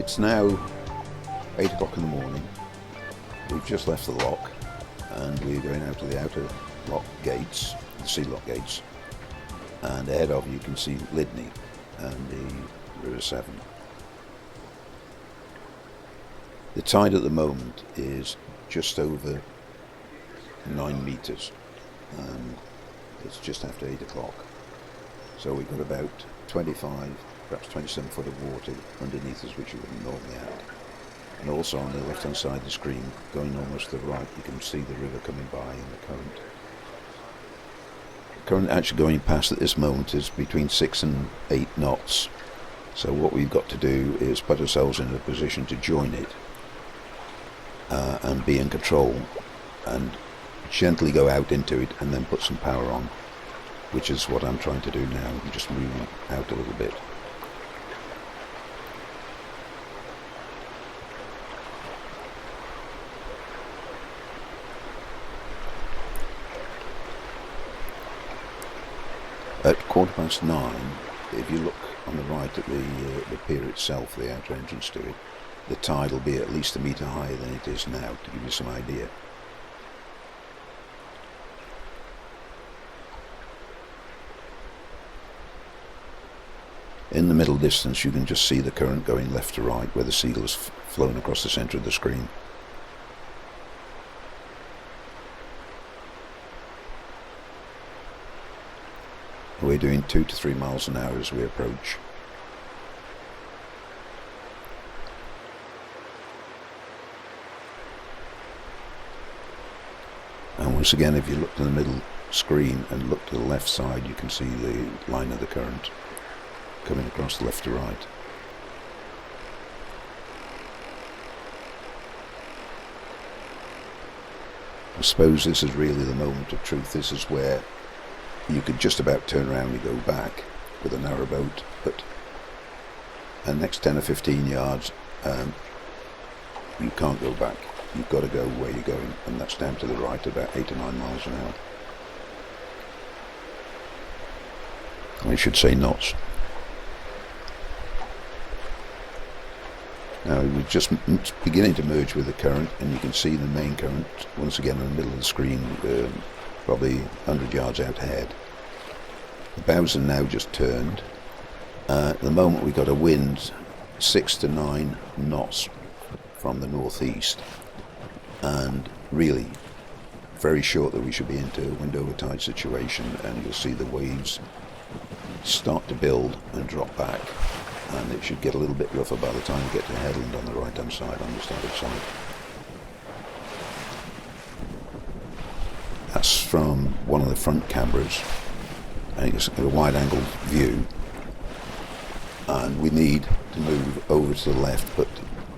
It's now 8 o'clock in the morning. We've just left the lock and we're going out to the outer lock gates, the sea lock gates, and ahead of you can see Lydney and the River Severn. The tide at the moment is just over 9 metres and it's just after 8 o'clock. So we've got about 25, perhaps 27 foot of water underneath us, which you wouldn't normally have. And also on the left hand side of the screen, going almost to the right, you can see the river coming by in the current. The current actually going past at this moment is between 6 and 8 knots. So what we've got to do is put ourselves in a position to join it and be in control and gently go out into it and then put some power on, which is what I'm trying to do now. I'm just moving out a little bit. At 9:15, if you look on the right at the pier itself, the outer entrance to it, the tide will be at least a metre higher than it is now, to give you some idea. In the middle distance you can just see the current going left to right where the seal has flown across the centre of the screen. We're doing 2 to 3 miles an hour as we approach. And once again, if you look to the middle screen and look to the left side, you can see the line of the current coming across left to right. I suppose this is really the moment of truth. This is where you could just about turn around and go back with a narrowboat, but the next 10 or 15 yards you can't go back. You've got to go where you're going, and that's down to the right, about 8 or 9 miles an hour. I should say knots. Now we're just beginning to merge with the current, and you can see the main current once again in the middle of the screen, probably 100 yards out ahead. The bows are now just turned. At the moment we've got a wind 6 to 9 knots from the northeast, and really very short that we should be into a wind over tide situation, and you'll see the waves start to build and drop back, and it should get a little bit rougher by the time we get to headland on the right hand side, on the starboard side. That's from one of the front cameras. I think it's a wide angle view, and we need to move over to the left, but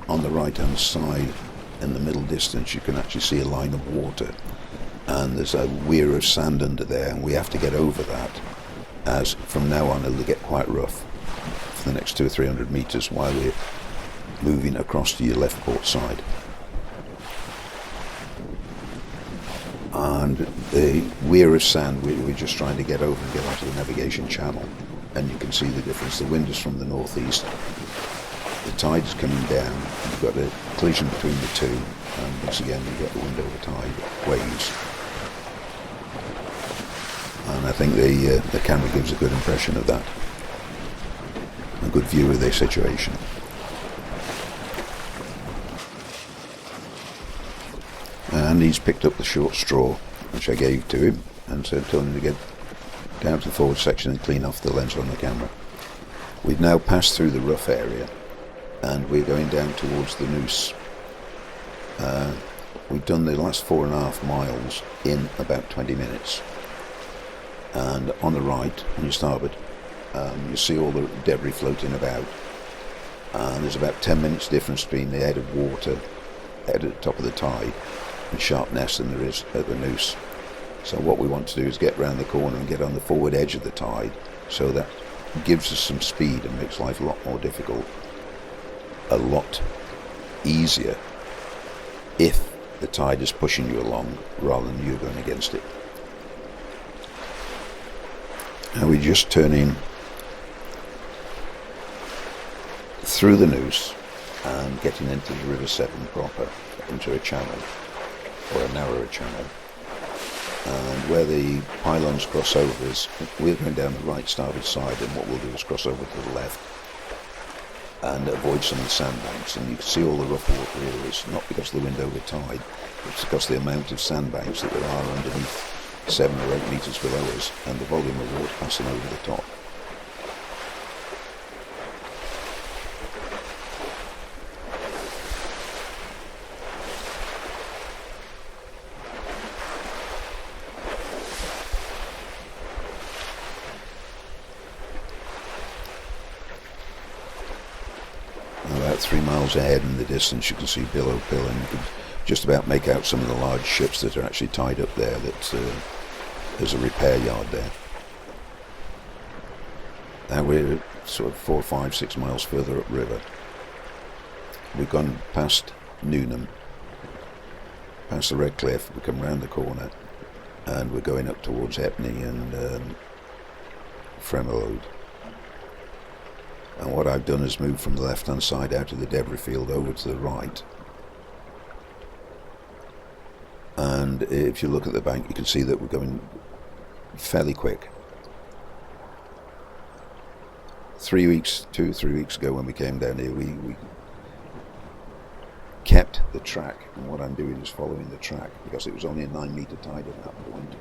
on the right hand side in the middle distance you can actually see a line of water, and there's a weir of sand under there, and we have to get over that, as from now on it'll get quite rough for the next 200 or 300 metres while we're moving across to your left port side. And the weir of sand we're just trying to get over and get onto the navigation channel, and you can see the difference. The wind is from the northeast, the tide is coming down, and you've got a collision between the two, and once again you've got the wind over tide waves. And I think the camera gives a good impression of that, a good view of their situation. And he's picked up the short straw which I gave to him, and so told him to get down to the forward section and clean off the lens on the camera. We've now passed through the rough area and we're going down towards the noose. We've done the last 4.5 miles in about 20 minutes, and on the right, on your starboard, you see all the debris floating about, and there's about 10 minutes difference between the head of water, head at the top of the tide, and Sharpness than there is at the noose. So what we want to do is get round the corner and get on the forward edge of the tide, so that gives us some speed and makes life a lot more difficult, a lot easier if the tide is pushing you along rather than you going against it. Now we're just turning through the noose and getting into the River Severn proper, into a channel, or a narrower channel. And where the pylons cross over is, we're going down the right starboard side, and what we'll do is cross over to the left and avoid some of the sandbanks. And you can see all the rough water here is not because of the wind over tide, it's because the amount of sandbanks that there are underneath 7 or 8 metres below us, and the volume of water passing over the top. About 3 miles ahead in the distance you can see Billow Pill, and you can just about make out some of the large ships that are actually tied up there. There's a repair yard there. Now we're sort of 4, 5, 6 miles further upriver. We've gone past Newnham, past the Red Cliff, we come round the corner and we're going up towards Epney and Fremelode. And what I've done is moved from the left hand side out of the debris field over to the right. And if you look at the bank you can see that we're going fairly quick. 2 or 3 weeks ago when we came down here we kept the track, and what I'm doing is following the track because it was only a 9 metre tide at that point.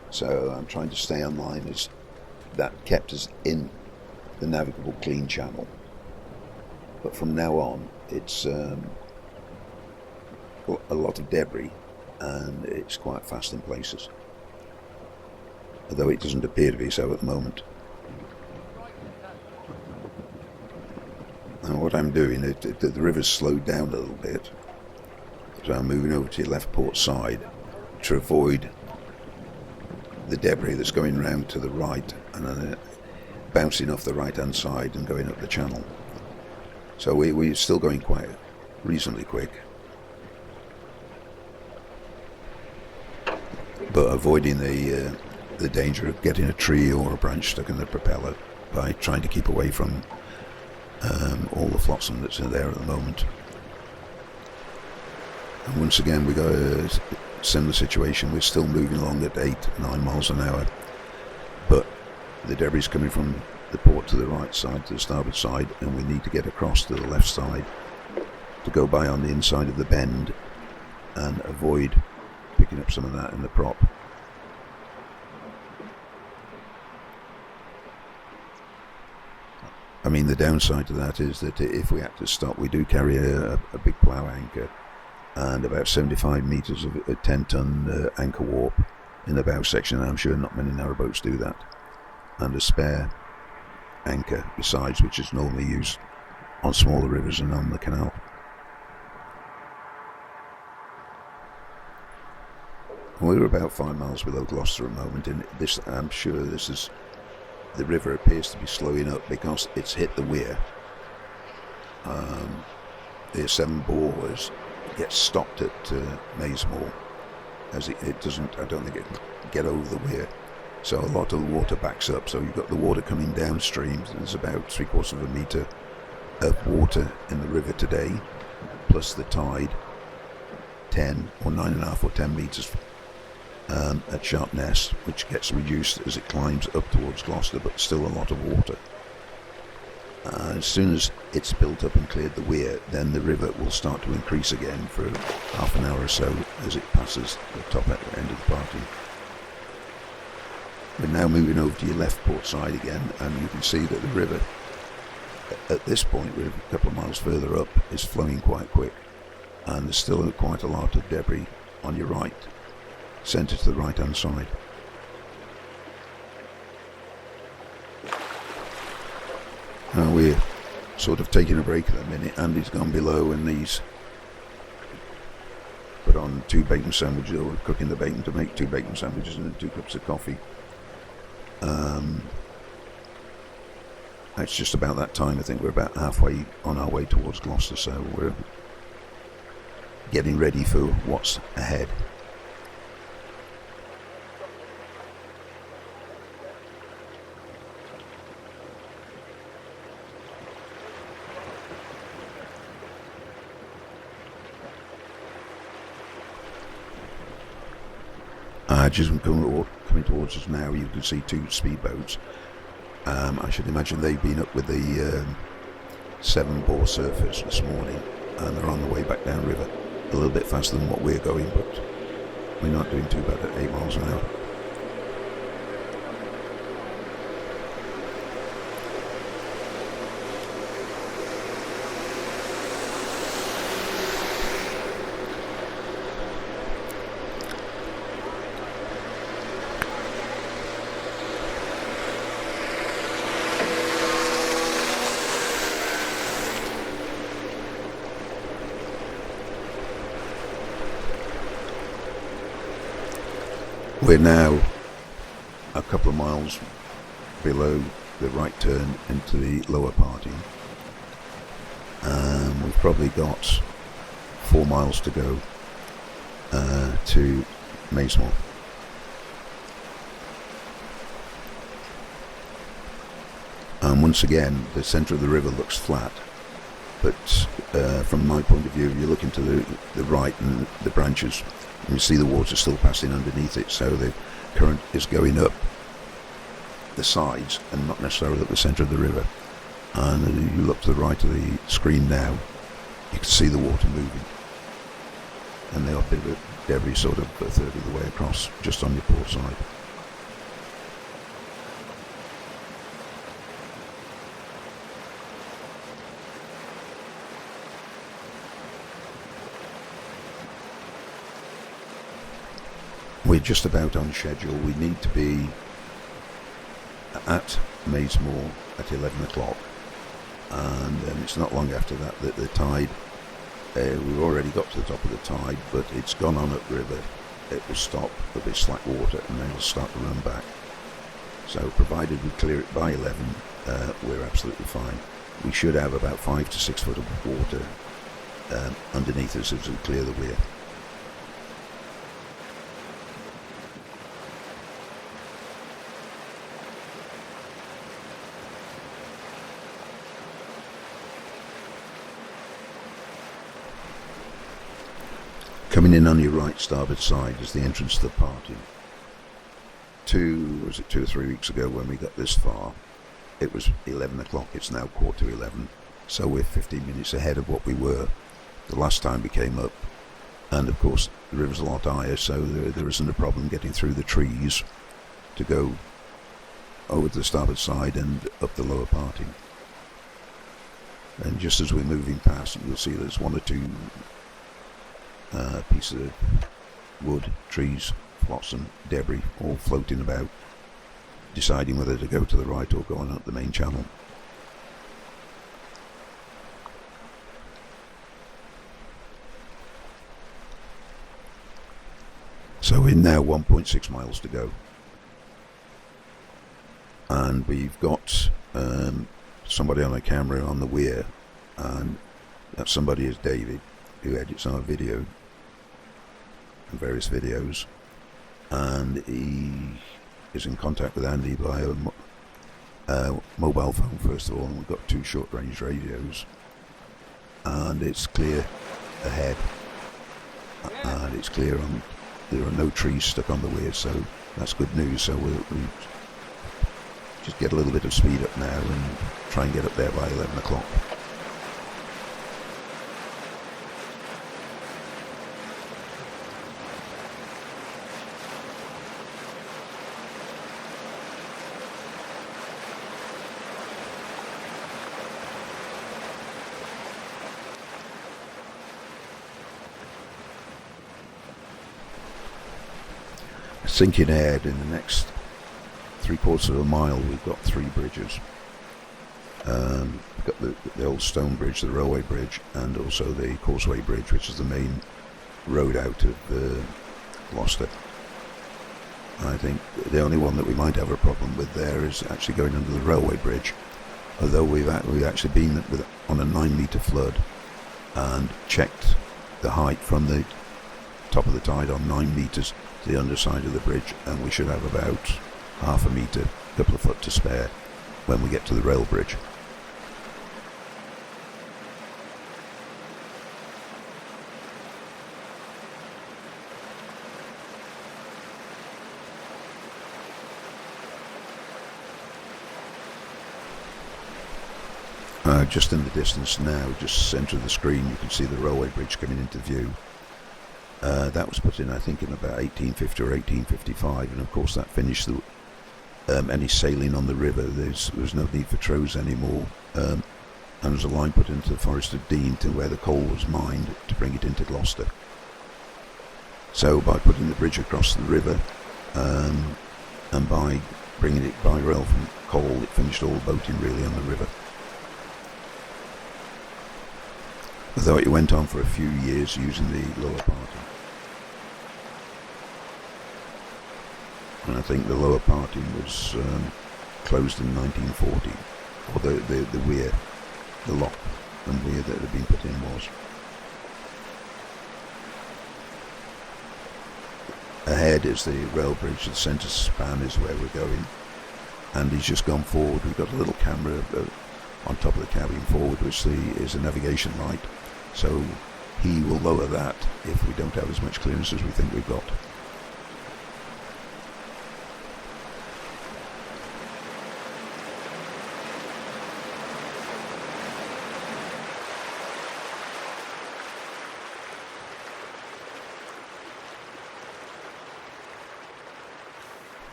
So I'm trying to stay on line, as that kept us in the navigable clean channel. But from now on it's a lot of debris and it's quite fast in places, although it doesn't appear to be so at the moment. And what I'm doing, the river's slowed down a little bit, so I'm moving over to your left port side to avoid the debris that's going round to the right and then bouncing off the right hand side and going up the channel. So we're still going quite reasonably quick, but avoiding the danger of getting a tree or a branch stuck in the propeller by trying to keep away from all the flotsam that's there at the moment. And once again we got a similar situation. We're still moving along at 8-9 miles an hour, but the debris is coming from the port to the right side, to the starboard side, and we need to get across to the left side to go by on the inside of the bend and avoid picking up some of that in the prop. I mean, the downside to that is that if we had to stop, we do carry a big plough anchor and about 75 metres of a 10-ton anchor warp in the bow section, and I'm sure not many narrowboats do that, and a spare anchor besides, which is normally used on smaller rivers and on the canal. We're about 5 miles below Gloucester at the moment, and this, I'm sure this is, the river appears to be slowing up because it's hit the weir. The 7 bores gets stopped at Maisemore, as it doesn't, I don't think it can get over the weir. So a lot of the water backs up, so you've got the water coming downstream. There's about 3/4 of a metre of water in the river today, plus the tide, 10 or 9.5 or 10 metres at Sharpness, which gets reduced as it climbs up towards Gloucester, but still a lot of water. As soon as it's built up and cleared the weir, then the river will start to increase again for half an hour or so as it passes the top end of the party. We're now moving over to your left port side again, and you can see that the river, at this point, we're a couple of miles further up, is flowing quite quick, and there's still quite a lot of debris on your right, centre to the right hand side. Now we're sort of taking a break at the minute. Andy's gone below and he's put on 2 bacon sandwiches, or cooking the bacon to make 2 bacon sandwiches and 2 cups of coffee. It's just about that time. I think we're about halfway on our way towards Gloucester, so we're getting ready for what's ahead. as we're coming towards us now, you can see two speedboats. I should imagine they've been up with the 7-bore surfers this morning, and they're on the way back down river. A little bit faster than what we're going, but we're not doing too bad at 8 miles an hour. We're now a couple of miles below the right turn into the lower parting, and we've probably got 4 miles to go to Maisemore. And once again, the centre of the river looks flat, but from my point of view, you look into the right and the branches, and you see the water still passing underneath it, so the current is going up the sides and not necessarily up the centre of the river. And you look to the right of the screen now, you can see the water moving, and they are a bit of debris sort of a third of the way across, just on your port side. We're just about on schedule. We need to be at Maisemore at 11 o'clock, and it's not long after that that the tide, we've already got to the top of the tide, but it's gone on upriver. It will stop, there'll be slack water, and then it'll start to run back. So provided we clear it by 11, we're absolutely fine. We should have about 5 to 6 foot of water underneath us as we clear the weir. Coming in on your right starboard side is the entrance to the parting. 2 or 3 weeks ago when we got this far, it was 11 o'clock, it's now 11:15, so we're 15 minutes ahead of what we were the last time we came up. And of course the river's a lot higher, so there isn't a problem getting through the trees to go over to the starboard side and up the lower parting. And just as we're moving past, you'll see there's 1 or 2 pieces of wood, trees, flotsam, debris, all floating about, deciding whether to go to the right or go on up the main channel. So we're now 1.6 miles to go, and we've got somebody on a camera on the weir, and that somebody is David, who edits our video and various videos, and he is in contact with Andy via mobile phone first of all, and we've got 2 short range radios, and it's clear ahead, and it's clear on, there are no trees stuck on the weir, so that's good news. So we'll just get a little bit of speed up now and try and get up there by 11 o'clock. Sinking ahead, in the next 3/4 of a mile we've got 3 bridges. We've got the old stone bridge, the railway bridge, and also the causeway bridge, which is the main road out of Gloucester. I think the only one that we might have a problem with there is actually going under the railway bridge, although we've actually been on a 9-metre flood and checked the height from the top of the tide on 9 metres to the underside of the bridge, and we should have about half a metre, couple of foot to spare when we get to the rail bridge. Just in the distance now, just centre of the screen, you can see the railway bridge coming into view. That was put in, I think, in about 1850 or 1855, and of course that finished any sailing on the river. There was no need for trows anymore, and there was a line put into the Forest of Dean to where the coal was mined to bring it into Gloucester. So by putting the bridge across the river, and by bringing it by rail from coal, it finished all boating really on the river. Although it went on for a few years using the lower parting. And I think the lower parting was closed in 1940, or the weir, the lock and weir that had been put in was. Ahead is the rail bridge, the centre span is where we're going, and he's just gone forward. We've got a little camera on top of the cabin forward, which is a navigation light, so he will lower that if we don't have as much clearance as we think we've got.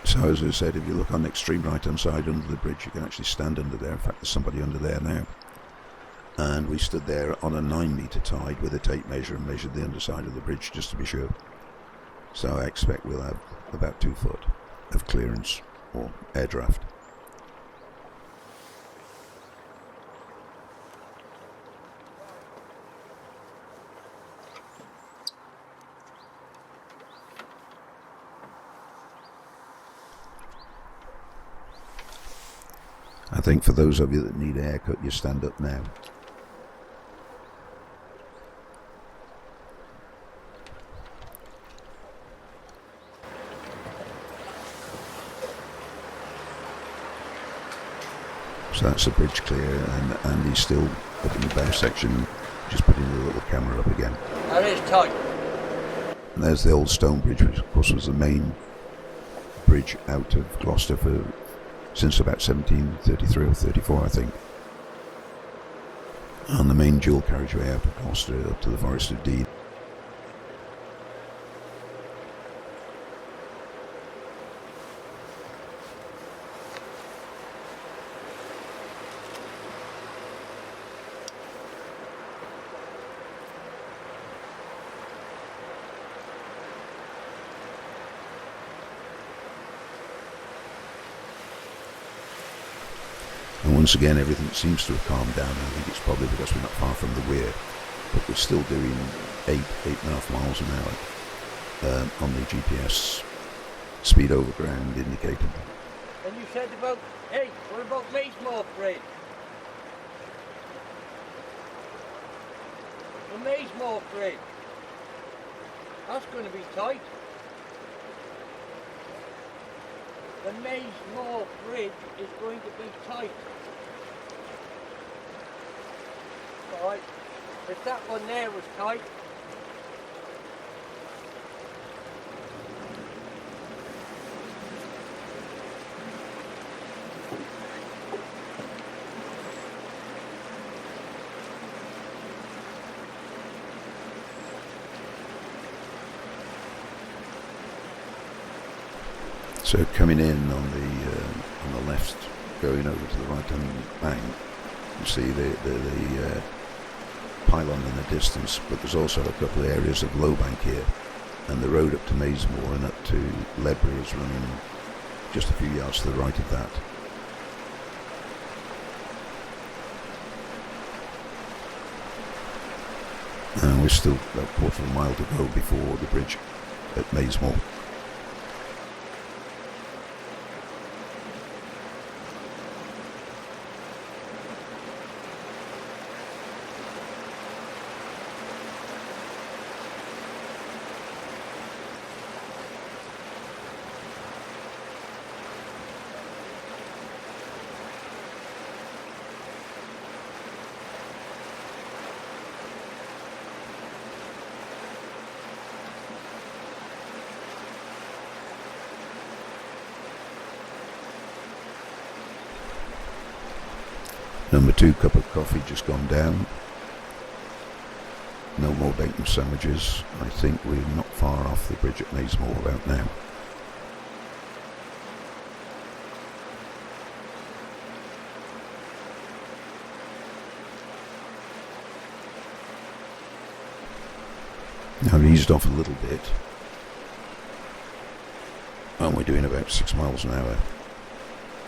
So as I said, if you look on the extreme right hand side under the bridge, you can actually stand under there. In fact, there's somebody under there now. And we stood there on a 9 metre tide with a tape measure and measured the underside of the bridge just to be sure. So I expect we'll have about 2 foot of clearance or air draft. I think for those of you that need a haircut, you stand up now. So that's the bridge clear, and he's still up in the bow section, just putting the little camera up again. That is tight. And there's the old stone bridge, which of course was the main bridge out of Gloucester since about 1733 or 34, I think. And the main dual carriageway out of Gloucester up to the Forest of Dean. And once again, everything seems to have calmed down. I think it's probably because we're not far from the weir, but we're still doing 8.5 miles an hour on the GPS speed over ground indicator. And you said about, hey, what about Maisemore Bridge? The Maisemore Bridge. That's going to be tight. The Maisemore Bridge is going to be tight. Right. If that one there was tight, so coming in on the left, going over to the right hand bank, you see the pylon in the distance, but there's also a couple of areas of low bank here, and the road up to Maisemore and up to Ledbury is running just a few yards to the right of that. And we're still about a quarter of a mile to go before the bridge at Maisemore. Number 2 cup of coffee just gone down. No more bacon sandwiches. I think we're not far off the bridge at Maisemore about now. Now I've eased off a little bit, and we're doing about 6 miles an hour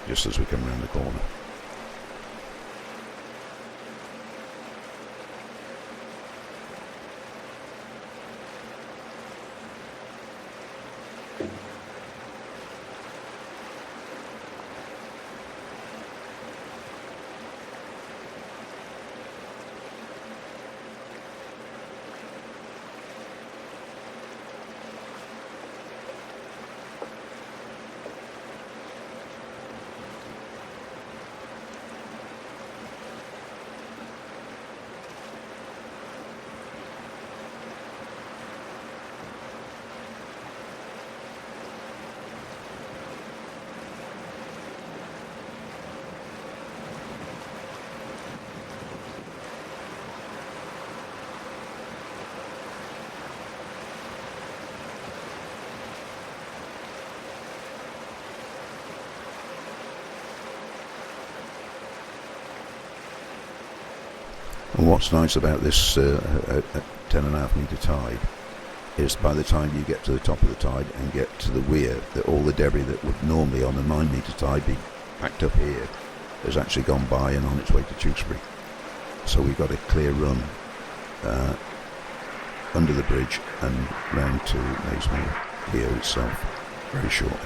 just as we come round the corner. And what's nice about this at 10.5 metre tide is by the time you get to the top of the tide and get to the weir, that all the debris that would normally on a 9 metre tide be packed up here has actually gone by and on its way to Tewkesbury. So we've got a clear run under the bridge and round to Maisemore Weir itself very shortly.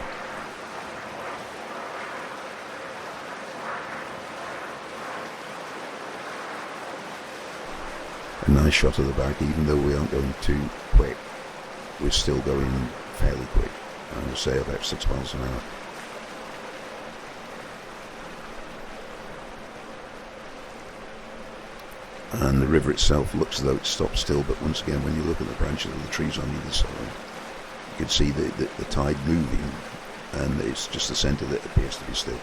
A nice shot of the back, even though we aren't going too quick, we're still going fairly quick. I would say about 6 miles an hour. And the river itself looks as though it's stopped still, but once again, when you look at the branches of the trees on either side, you can see the tide moving, and it's just the centre that appears to be still.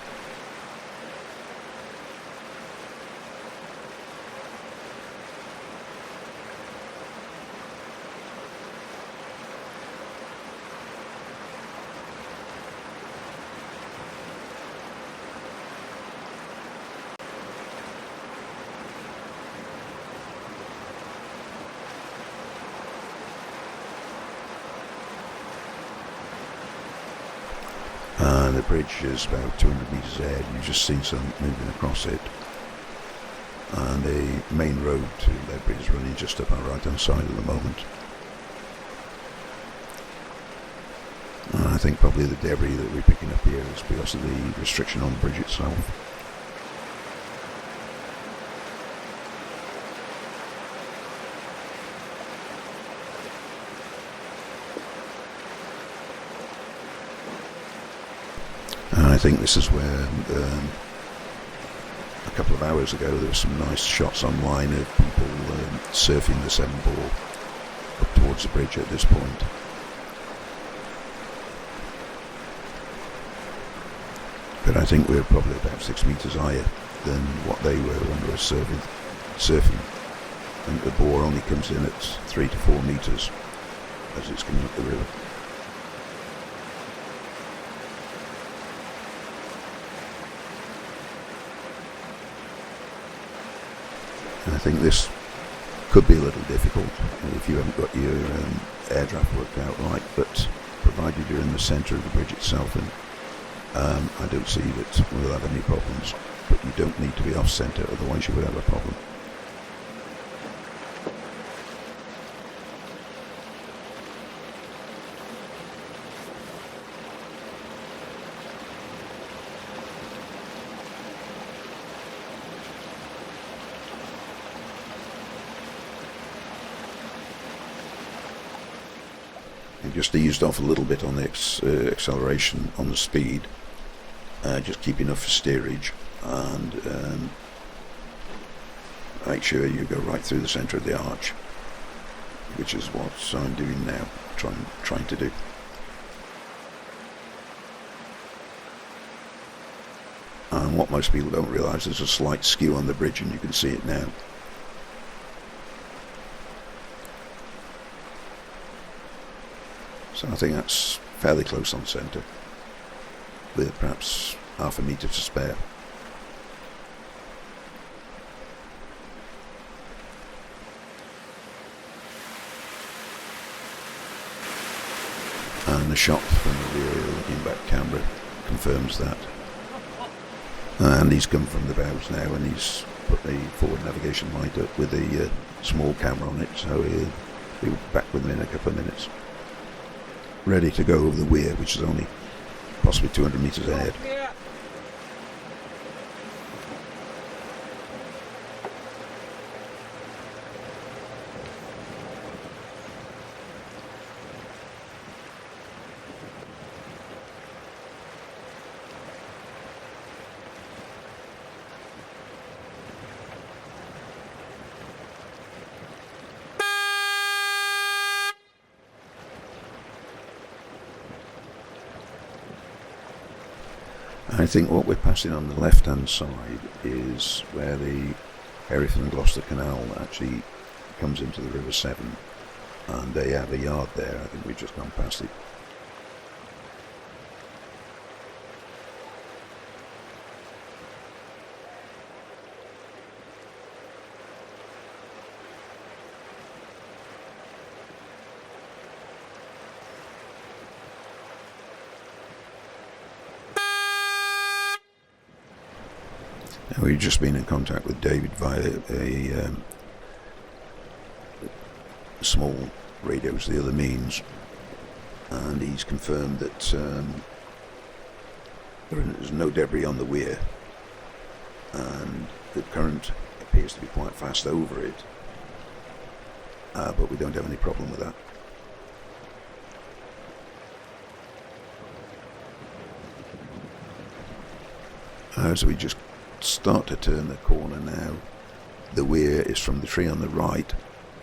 And the bridge is about 200 metres ahead. You've just seen some moving across it. And the main road to Ledbury is running just up our right hand side at the moment. And I think probably the debris that we're picking up here is because of the restriction on the bridge itself. And I think this is where a couple of hours ago there were some nice shots online of people surfing the 7-bore up towards the bridge at this point. But I think we're probably about 6 metres higher than what they were when we were surfing. And the bore only comes in at 3 to 4 metres as it's coming up the river. I think this could be a little difficult if you haven't got your air draft worked out right, but provided you're in the centre of the bridge itself, and I don't see that we'll have any problems, but you don't need to be off centre, otherwise you would have a problem. Just eased off a little bit on the acceleration on the speed, just keep enough for steerage, and make sure you go right through the centre of the arch, which is what I'm doing now, trying to do. And what most people don't realise, there's a slight skew on the bridge, and you can see it now. So I think that's fairly close on centre, with perhaps half a metre to spare. And the shot from the rear looking back camera confirms that. And he's come from the bows now, and he's put the forward navigation light up with a small camera on it, so he'll be back with me in a couple of minutes. Ready to go over the weir, which is only possibly 200 metres ahead. I think what we're passing on the left hand side is where the Hereford and Gloucester Canal actually comes into the River Severn, and they have a yard there. I think we've just gone past it. Now, we've just been in contact with David via a small radio to the other means, and he's confirmed that there's no debris on the weir, and the current appears to be quite fast over it, but we don't have any problem with that. As we just start to turn the corner now, the weir is from the tree on the right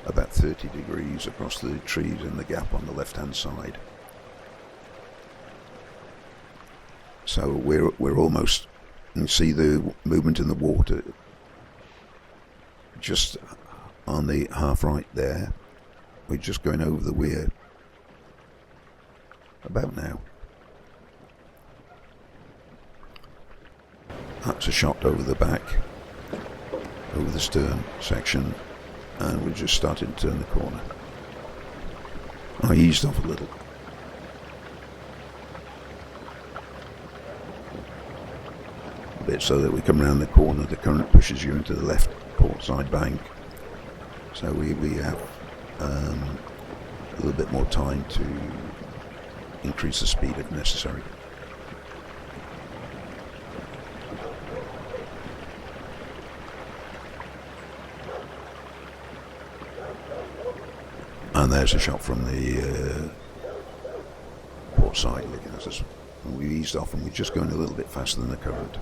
about 30 degrees across the trees in the gap on the left hand side. So we're almost, you can see the movement in the water just on the half right there. We're just going over the weir about now. That's a shot over the back, over the stern section, and we're just starting to turn the corner. I eased off a little. A bit so that we come around the corner, the current pushes you into the left port side bank. So we have a little bit more time to increase the speed if necessary. And there's a shot from the port side looking at us. And we eased off, and we're just going a little bit faster than the current.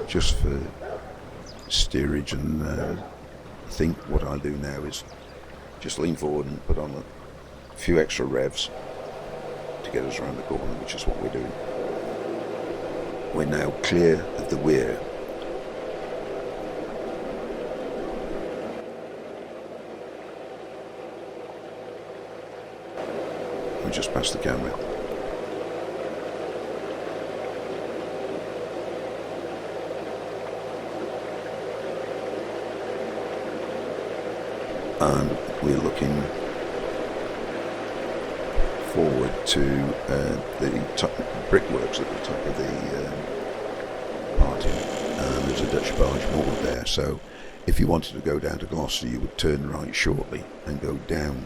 Just for steerage, and I think what I'll do now is just lean forward and put on a few extra revs to get us around the corner, which is what we're doing. We're now clear of the weir. We just passed the camera. And we're looking forward to the brickworks at the top of the parting, and there's a Dutch barge moored there, so if you wanted to go down to Gloucester you would turn right shortly and go down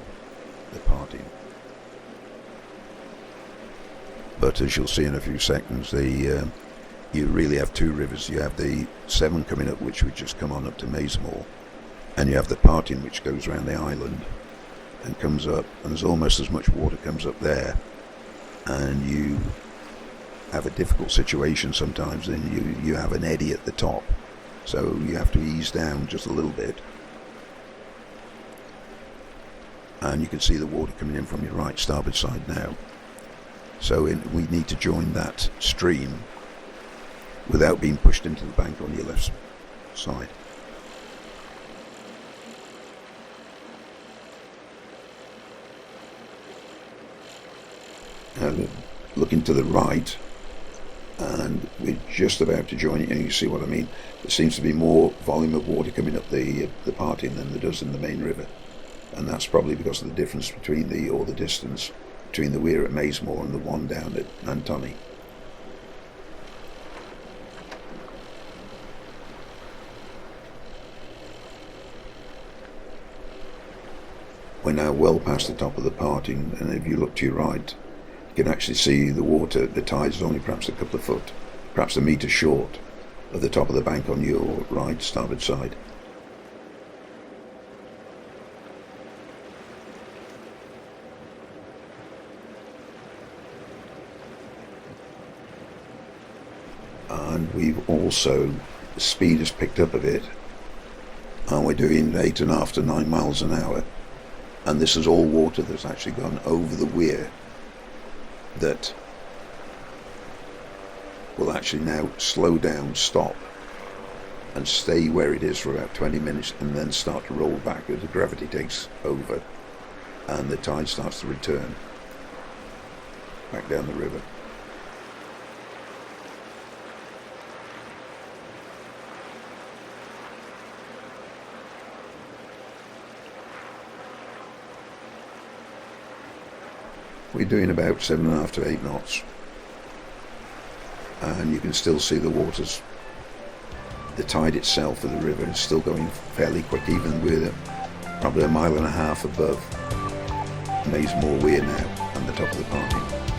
the parting. But as you'll see in a few seconds, you really have two rivers. You have the Severn coming up, which would just come on up to Maisemore, and you have the parting which goes around the island and comes up, and there's almost as much water comes up there, and you have a difficult situation sometimes, and you have an eddy at the top, so you have to ease down just a little bit. And you can see the water coming in from your right starboard side now. So we need to join that stream without being pushed into the bank on your left side. And looking to the right, and we're just about to join it, and you see what I mean. There seems to be more volume of water coming up the parting than there does in the main river, and that's probably because of the difference between the distance between the weir at Maisemore and the one down at Nantonny. We're now well past the top of the parting, and if you look to your right, you can actually see the water. The tide is only perhaps a couple of foot, perhaps a metre short of the top of the bank on your right starboard side. And we've also, the speed has picked up a bit, and we're doing 8.5 to 9 miles an hour, and this is all water that's actually gone over the weir that will actually now slow down, stop, and stay where it is for about 20 minutes and then start to roll back as the gravity takes over and the tide starts to return back down the river. We're doing about 7.5 to 8 knots, and you can still see the waters. The tide itself of the river is still going fairly quick, even with probably 1.5 miles above Maisemore Weir now, and the top of the parting.